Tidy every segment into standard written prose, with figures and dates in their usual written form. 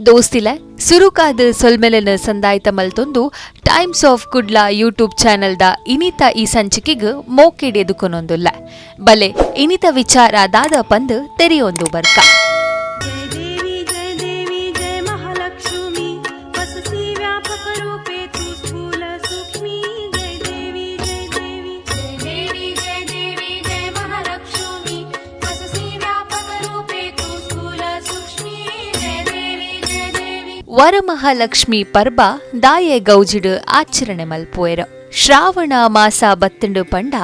ದೋಸ್ತಿಲ ಸುರುಕಾದ ಸೊಲ್ಮೆಲನ ಸಂದಾಯ್ತ ಮಲ್ತೊಂದು times of Kudla YouTube ಚಾನೆಲ್ದ ಇನಿತ ಈ ಸಂಚಿಕೆಗ್ ಮೋಕೆಡೆದುಕೊನೊಂದುಲ್ಲ ಬಲೆ ಇನಿತ ವಿಚಾರ ದಾದ ಪಂದ್ ತೆರೆಯೊಂದು ಬರ್ಕ. ವರಮಹಾಲಕ್ಷ್ಮಿ ಪರ್ಬ ದಾಯೆ ಗೌಜಿಡ್ ಆಚರಣೆ ಮಲ್ಪುವೆರ್. ಶ್ರಾವಣ ಮಾಸ ಬತ್ತಂಡು ಪಂಡ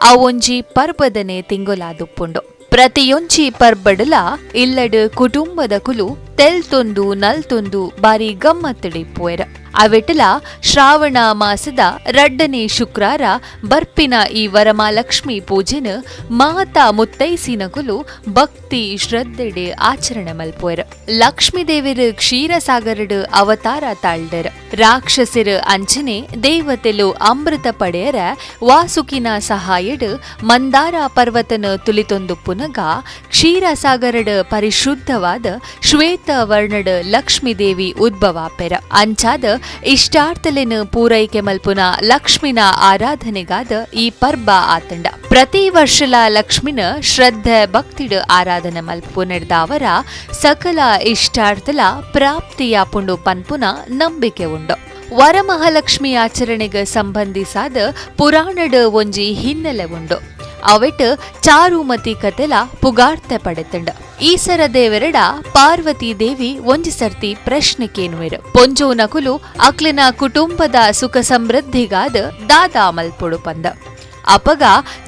ಆ ಒಂಜಿ ಪರ್ಬದನೆ ತಿಂಗೊಲಾದುಪ್ಪುಂಡು. ಪ್ರತಿಯೊಂಜಿ ಪರ್ಬಡಲ ಇಲ್ಲಡ್ ಕುಟುಂಬದ ಕುಲು ತೆಲ್ತೊಂದು ನಲ್ತೊಂದು ಬಾರಿ ಗಮ್ಮತ್ತಿಡಿಪ್ಪುವೆರ್. ಅವೆಟಲ ಶ್ರಾವಣ ಮಾಸದ ರಡ್ಡನೇ ಶುಕ್ರಾರ ಬರ್ಪಿನ ಈ ವರಮಹಾಲಕ್ಷ್ಮಿ ಪೂಜೆನ ಮಾತಾ ಮುತ್ತೈಸಿನ ಕುಲು ಭಕ್ತಿ ಶ್ರದ್ಧೆಡೆ ಆಚರಣೆ ಮಲ್ಪುವೆರ್. ಲಕ್ಷ್ಮೀ ದೇವಿರ ಕ್ಷೀರಸಾಗರಡ್ ಅವತಾರ ತಾಳ್ದರ್. ರಾಕ್ಷಸರ ಅಂಚನೆ ದೇವತೆಲು ಅಮೃತ ಪಡೆಯರ ವಾಸುಕಿನ ಸಹಾಯಡ್ ಮಂದಾರ ಪರ್ವತನ ತುಲಿತೊಂದು ಪುನಗ ಕ್ಷೀರಸಾಗರಡ್ ಪರಿಶುದ್ಧವಾದ ಶ್ವೇತ ವರ್ಣಡ್ ಲಕ್ಷ್ಮೀ ದೇವಿ ಉದ್ಭವಾಪೆರ. ಅಂಚಾದ ಇಷ್ಟಾರ್ಥಲೆನ ಪೂರೈಕೆ ಮಲ್ಪುನ ಲಕ್ಷ್ಮಿನ ಆರಾಧನೆಗಾದ ಈ ಪರ್ಬ ಆತಂಡ. ಪ್ರತಿ ವರ್ಷಲ ಲಕ್ಷ್ಮಿನ ಶ್ರದ್ಧೆ ಭಕ್ತಿಡ್ ಆರಾಧನೆ ಮಲ್ಪುನೆಡ್ದಾವರ ಸಕಲ ಇಷ್ಟಾರ್ಥಲ ಪ್ರಾಪ್ತಿಯಾಪುಂಡು ಪನ್ಪುನ ನಂಬಿಕೆ ಉಂಡು. ವರಮಹಾಲಕ್ಷ್ಮಿ ಆಚರಣೆಗೆ ಸಂಬಂಧಿಸಾದ ಪುರಾಣದ ಒಂಜಿ ಹಿನ್ನೆಲೆ ಉಂಡು. ಅವೆಟ್ ಚಾರುಮತಿ ಕತೆಲ ಪುಗಾರ್ತೆ ಪಡೆತಂಡ. ಈಸರ ದೇವೆರಡ ಪಾರ್ವತಿ ದೇವಿ ಒಂಜಿ ಸರ್ತಿ ಪ್ರಶ್ನೆ ಕೇನುವೆರು. ಪೊಂಜೋನ ಕುಲು ಅಕ್ಲಿನ ಕುಟುಂಬದ ಸುಖ ಸಮೃದ್ಧಿಗಾದ ದಾದಾ ಮಲ್ಪೊಡು ಪಂದ. ಅಪಗ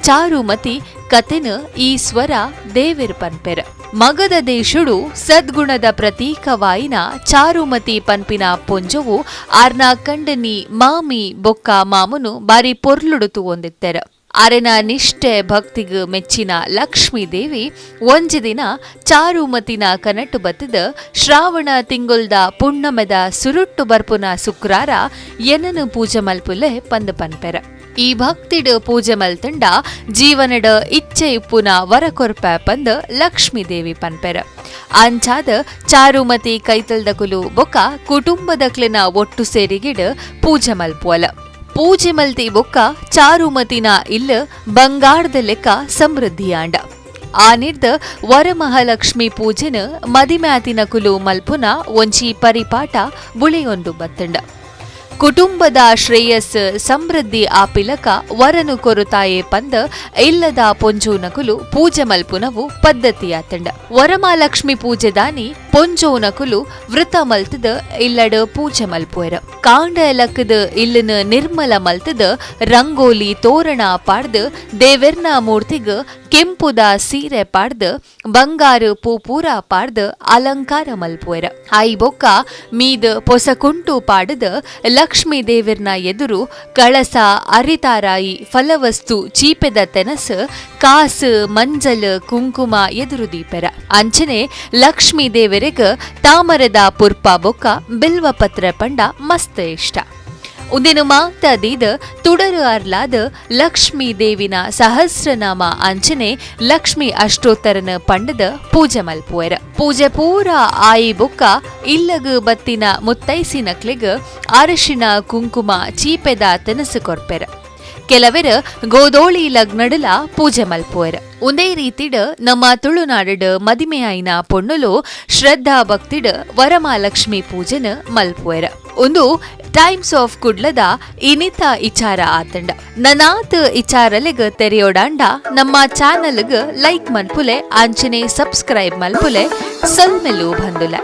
ಚಾರುಮತಿ ಕತೆನ ಈಶ್ವರ ದೇವಿರ್ ಪನ್ಪೆರ. ಮಗದ ದೇಶುಡು ಸದ್ಗುಣದ ಪ್ರತೀಕವಾಯಿನ ಚಾರುಮತಿ ಪನ್ಪಿನ ಪೊಂಜವು ಆರ್ನ ಕಂಡನಿ ಮಾಮಿ ಬೊಕ್ಕ ಮಾಮುನು ಬಾರಿ ಪೊರ್ಲುಡುತು ಒಂದಿತ್ತೆರ. ಅರೆನ ನಿಷ್ಠೆ ಭಕ್ತಿಗ್ ಮೆಚ್ಚಿನ ಲಕ್ಷ್ಮೀ ದೇವಿ ಒಂಜಿ ದಿನ ಚಾರುಮತಿನ ಕನಟು ಬತ್ತದ ಶ್ರಾವಣ ತಿಂಗೊಲ್ದ ಪುಣ್ಣಮೆದ ಸುರುಟ್ಟು ಬರ್ಪುನ ಶುಕ್ರಾರ ಎನನು ಪೂಜೆ ಮಲ್ಪುಲೆ ಪಂದ್ ಪನ್ಪೆರ. ಈ ಭಕ್ತಿಡ್ ಪೂಜೆ ಮಲ್ತಂಡ ಜೀವನಡ ಇಚ್ಛೆ ಇಪ್ಪುನ ವರಕೊರ್ಪ ಪಂದ್ ಲಕ್ಷ್ಮೀ ದೇವಿ ಪನ್ಪೆರ. ಅಂಚಾದ ಚಾರುಮತಿ ಕೈತಲ್ದ ಕುಲು ಬೊಕ್ಕ ಕುಟುಂಬದಕ್ಲಿನ ಒಟ್ಟು ಸೇರಿಗಿಡ್ ಪೂಜೆ ಮಲ್ಪುವಲ. ಪೂಜೆ ಮಲ್ತಿ ಬೊಕ್ಕ ಚಾರುಮತಿನ ಇಲ್ಲ ಬಂಗಾರದ ಲೆಕ್ಕ ಸಮೃದ್ಧಿಯಾಂಡ. ಆ ನಿರ್ದ ವರಮಹಾಲಕ್ಷ್ಮಿ ಪೂಜೆನ ಮದಿಮ್ಯಾತಿನ ಕುಲು ಮಲ್ಪುನ ಒಂಜಿ ಪರಿಪಾಠ ಬುಳಿಯೊಂದು ಬತ್ತಂಡ. ಕುಟುಂಬದ ಶ್ರೇಯಸ್ ಸಮೃದ್ಧಿ ಆಪಿಲಕ ವರನು ಕೊರುತಾಯೆ ಪಂದ ಇಲ್ಲದ ಪೊಂಜೋನಕುಲು ಪೂಜೆ ಮಲ್ಪುನವು ಪದ್ಧತಿಯಾತಂಡ. ವರಮಹಾಲಕ್ಷ್ಮಿ ಪೂಜೆದಾನಿ ಪೊಂಜೋನಕುಲು ವೃತ ಮಲ್ತದ ಇಲ್ಲಡ ಪೂಜೆ ಮಲ್ಪುವೆರ. ಕಾಂಡ ಎಲಕ್ಕದ ಇಲ್ಲನ ನಿರ್ಮಲ ಮಲ್ತದ ರಂಗೋಲಿ ತೋರಣ ಪಾಡ್ದ ದೇವೆರ್ನ ಮೂರ್ತಿಗ ಕೆಂಪುದ ಸೀರೆ ಪಾಡ್ದ ಬಂಗಾರ ಪೂಪೂರ ಪಾಡ್ದ ಅಲಂಕಾರ ಮಲ್ಪುವೆರ. ಐ ಬೊಕ್ಕ ಮೀದ ಪೊಸಕುಂಟು ಪಾಡದ ಲಕ್ಷ್ಮೀ ದೇವಿರ್ನ ಎದುರು ಕಳಸ ಅರಿತಾರಾಯಿ ಫಲವಸ್ತು ಚೀಪೆದ ತೆನಸ ಕಾಸ ಮಂಜಲ್ ಕುಂಕುಮ ಎದುರು ದೀಪೆರ. ಅಂಚನೆ ಲಕ್ಷ್ಮೀ ದೇವರಿಗ ತಾಮರದ ಪುರ್ಪ ಬೊಕ್ಕ ಬಿಲ್ವ ಪತ್ರ ಪಂಡ ಮಸ್ತ್ ಇಷ್ಟ. ಉಂದಿನ ಮಾತಾದೀದ ತುಡರು ಅರ್ಲಾದ ಲಕ್ಷ್ಮೀ ದೇವಿನ ಸಹಸ್ರನಾಮ ಅಂಚನೆ ಲಕ್ಷ್ಮಿ ಅಷ್ಟೋತ್ತರನ ಪಂಡದ ಪೂಜೆ ಮಲ್ಪುವೆರ. ಪೂಜೆ ಪೂರ ಆಯಿ ಬೊಕ್ಕ ಇಲ್ಲಗ ಬತ್ತಿನ ಮುತ್ತೈಸಿನಕ್ಲೆಗ್ ಅರಶಿನ ಕುಂಕುಮ ಚೀಪೆದ ತೆನಸು ಕೊರ್ಪೆರ. ಕೆಲವೆರ ಗೋದೋಳಿ ಲಗ್ನಡಲ ಪೂಜೆ ಮಲ್ಪುವೆರ. ಒಂದೇ ರೀತಿಡ್ ನಮ್ಮ ತುಳುನಾಡಡ್ ಮದಿಮೆಯಾಯಿನ ಪೊಣ್ಣುಲು ಶ್ರದ್ಧಾ ಭಕ್ತಿಡ್ ವರಮಹಾಲಕ್ಷ್ಮಿ ಪೂಜೆನ ಮಲ್ಪುವೆರ. ಒಂದು ಟೈಮ್ಸ್ ಆಫ್ ಕುಡ್ಲದ ಇನಿತ ಇಚಾರ ಆತಂಡ. ನನಾತ್ ಇಚಾರಲೆಗ್ ತೆರೆಯೋಡಾಂಡ ನಮ್ಮ ಚಾನಲ್ಗ್ ಲೈಕ್ ಮಲ್ಪುಲೆ ಅಂಚನೆ ಸಬ್ಸ್ಕ್ರೈಬ್ ಮಲ್ಪುಲೆ ಸಲ್ಮೆಲು ಬಂದುಲೆ.